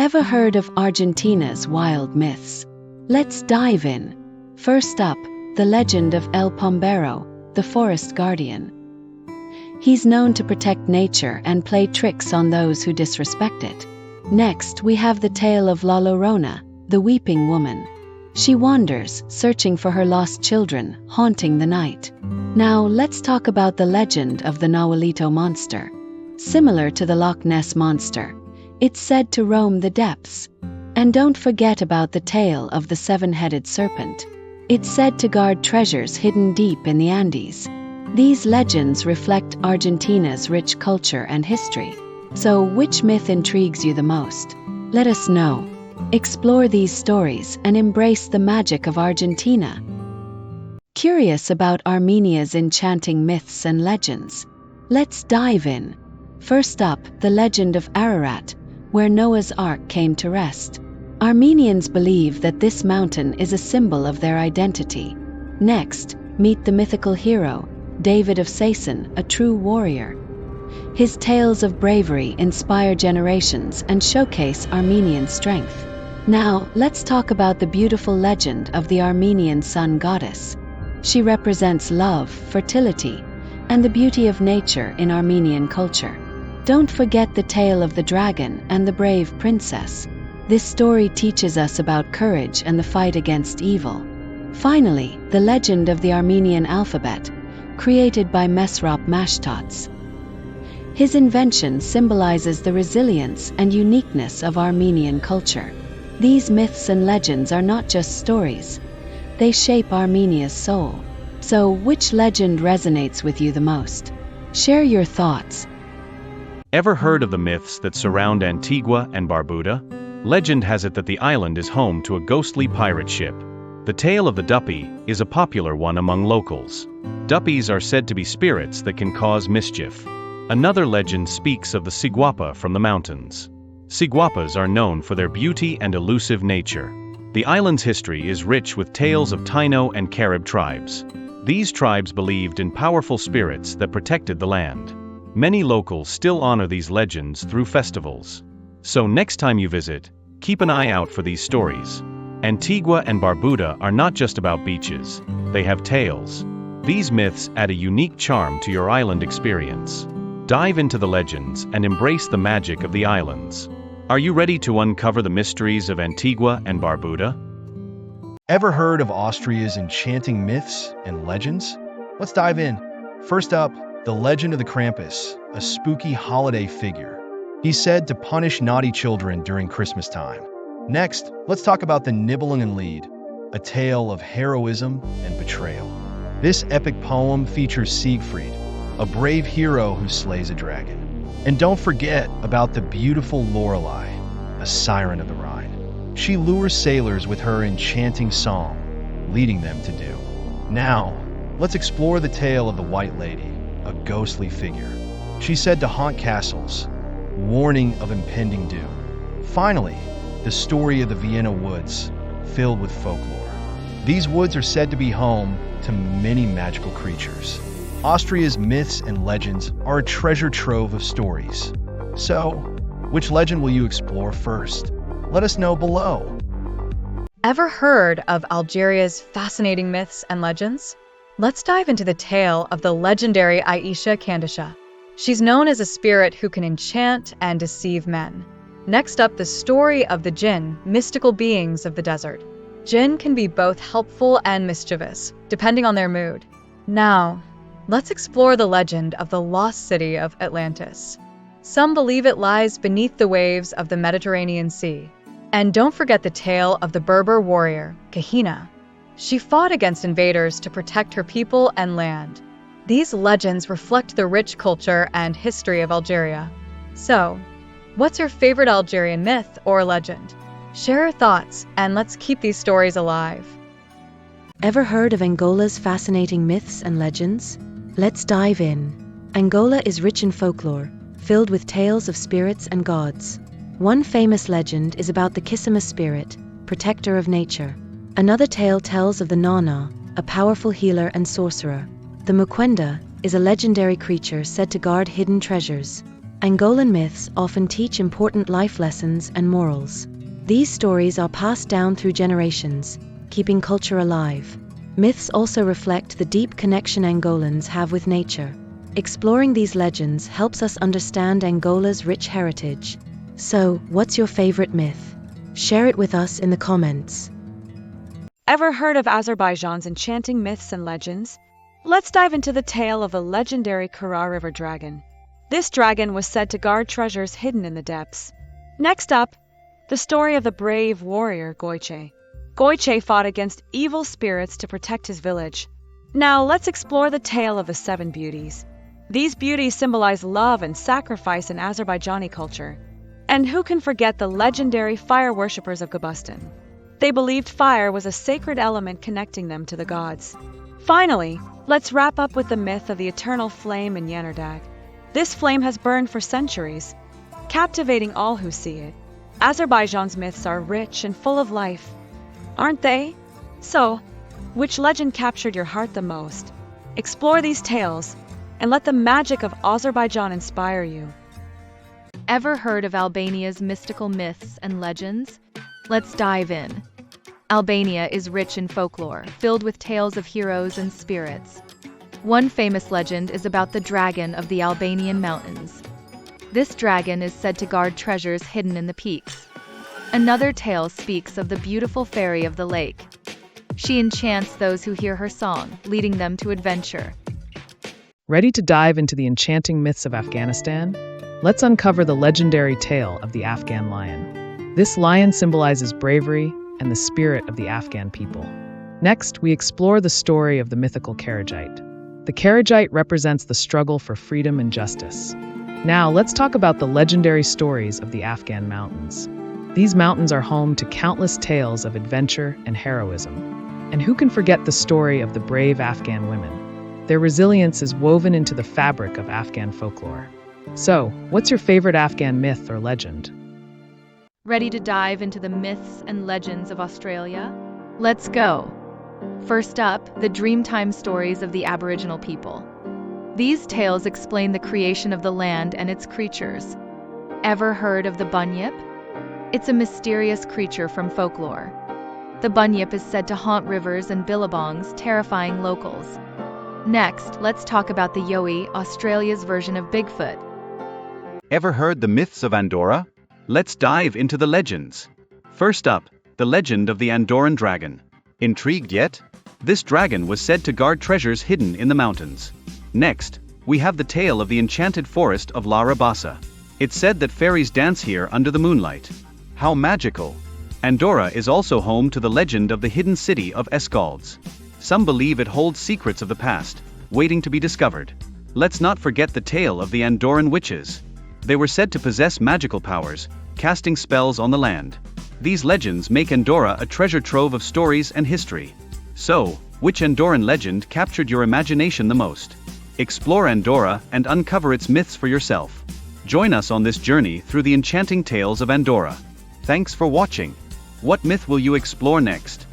Ever heard of Argentina's wild myths? Let's dive in. First up, the legend of El Pombero, the forest guardian. He's known to protect nature and play tricks on those who disrespect it. Next, we have the tale of La Llorona, the weeping woman. She wanders, searching for her lost children, haunting the night. Now, let's talk about the legend of the Nahualito monster. Similar to the Loch Ness monster, it's said to roam the depths. And don't forget about the tale of the seven-headed serpent. It's said to guard treasures hidden deep in the Andes. These legends reflect Argentina's rich culture and history. So, which myth intrigues you the most? Let us know. Explore these stories and embrace the magic of Argentina. Curious about Armenia's enchanting myths and legends? Let's dive in. First up, the legend of Ararat, where Noah's Ark came to rest. Armenians believe that this mountain is a symbol of their identity. Next, meet the mythical hero, David of Sasan, a true warrior. His tales of bravery inspire generations and showcase Armenian strength. Now, let's talk about the beautiful legend of the Armenian sun goddess. She represents love, fertility, and the beauty of nature in Armenian culture. Don't forget the tale of the dragon and the brave princess. This story teaches us about courage and the fight against evil. Finally, the legend of the Armenian alphabet, created by Mesrop Mashtots. His invention symbolizes the resilience and uniqueness of Armenian culture. These myths and legends are not just stories. They shape Armenia's soul. So, which legend resonates with you the most? Share your thoughts. Ever heard of the myths that surround Antigua and Barbuda? Legend has it that the island is home to a ghostly pirate ship. The tale of the Duppy is a popular one among locals. Duppies are said to be spirits that can cause mischief. Another legend speaks of the Siguapa from the mountains. Siguapas are known for their beauty and elusive nature. The island's history is rich with tales of Taino and Carib tribes. These tribes believed in powerful spirits that protected the land. Many locals still honor these legends through festivals. So next time you visit, keep an eye out for these stories. Antigua and Barbuda are not just about beaches, they have tales. These myths add a unique charm to your island experience. Dive into the legends and embrace the magic of the islands. Are you ready to uncover the mysteries of Antigua and Barbuda? Ever heard of Austria's enchanting myths and legends? Let's dive in. First up, the legend of the Krampus, a spooky holiday figure. He's said to punish naughty children during Christmas time. Next, let's talk about the Nibelungenlied, a tale of heroism and betrayal. This epic poem features Siegfried, a brave hero who slays a dragon. And don't forget about the beautiful Lorelei, a siren of the Rhine. She lures sailors with her enchanting song, leading them to doom. Now, let's explore the tale of the White Lady, a ghostly figure. She's said to haunt castles, warning of impending doom. Finally, the story of the Vienna woods, filled with folklore. These woods are said to be home to many magical creatures. Austria's myths and legends are a treasure trove of stories. So, which legend will you explore first? Let us know below. Ever heard of Algeria's fascinating myths and legends? Let's dive into the tale of the legendary Aisha Kandisha. She's known as a spirit who can enchant and deceive men. Next up, the story of the jinn, mystical beings of the desert. Jinn can be both helpful and mischievous, depending on their mood. Now, let's explore the legend of the lost city of Atlantis. Some believe it lies beneath the waves of the Mediterranean Sea. And don't forget the tale of the Berber warrior, Kahina. She fought against invaders to protect her people and land. These legends reflect the rich culture and history of Algeria. So, what's your favorite Algerian myth or legend? Share your thoughts, and let's keep these stories alive. Ever heard of Angola's fascinating myths and legends? Let's dive in. Angola is rich in folklore, filled with tales of spirits and gods. One famous legend is about the Kisima spirit, protector of nature. Another tale tells of the Nana, a powerful healer and sorcerer. The Mukwenda is a legendary creature said to guard hidden treasures. Angolan myths often teach important life lessons and morals. These stories are passed down through generations, keeping culture alive. Myths also reflect the deep connection Angolans have with nature. Exploring these legends helps us understand Angola's rich heritage. So, what's your favorite myth? Share it with us in the comments. Ever heard of Azerbaijan's enchanting myths and legends? Let's dive into the tale of the legendary Kara River dragon. This dragon was said to guard treasures hidden in the depths. Next up, the story of the brave warrior Goiche. Goiche fought against evil spirits to protect his village. Now let's explore the tale of the 7 beauties. These beauties symbolize love and sacrifice in Azerbaijani culture. And who can forget the legendary fire worshippers of Gobustan? They believed fire was a sacred element connecting them to the gods. Finally, let's wrap up with the myth of the eternal flame in Yanardag. This flame has burned for centuries, captivating all who see it. Azerbaijan's myths are rich and full of life, aren't they? So, which legend captured your heart the most? Explore these tales and let the magic of Azerbaijan inspire you. Ever heard of Albania's mystical myths and legends? Let's dive in. Albania is rich in folklore, filled with tales of heroes and spirits. One famous legend is about the dragon of the Albanian mountains. This dragon is said to guard treasures hidden in the peaks. Another tale speaks of the beautiful fairy of the lake. She enchants those who hear her song, leading them to adventure. Ready to dive into the enchanting myths of Afghanistan? Let's uncover the legendary tale of the Afghan lion. This lion symbolizes bravery and the spirit of the Afghan people. Next, we explore the story of the mythical Karajite. The Karajite represents the struggle for freedom and justice. Now, let's talk about the legendary stories of the Afghan mountains. These mountains are home to countless tales of adventure and heroism. And who can forget the story of the brave Afghan women? Their resilience is woven into the fabric of Afghan folklore. So, what's your favorite Afghan myth or legend? Ready to dive into the myths and legends of Australia? Let's go! First up, the Dreamtime stories of the Aboriginal people. These tales explain the creation of the land and its creatures. Ever heard of the Bunyip? It's a mysterious creature from folklore. The Bunyip is said to haunt rivers and billabongs, terrifying locals. Next, let's talk about the Yowie, Australia's version of Bigfoot. Ever heard the myths of Andorra? Let's dive into the legends. First up, the legend of the Andorran dragon. Intrigued yet? This dragon was said to guard treasures hidden in the mountains. Next, we have the tale of the enchanted forest of La Rabassa. It's said that fairies dance here under the moonlight. How magical! Andorra is also home to the legend of the hidden city of Escaldes. Some believe it holds secrets of the past, waiting to be discovered. Let's not forget the tale of the Andorran witches. They were said to possess magical powers, casting spells on the land. These legends make Andorra a treasure trove of stories and history. So, which Andorran legend captured your imagination the most? Explore Andorra and uncover its myths for yourself. Join us on this journey through the enchanting tales of Andorra. Thanks for watching. What myth will you explore next?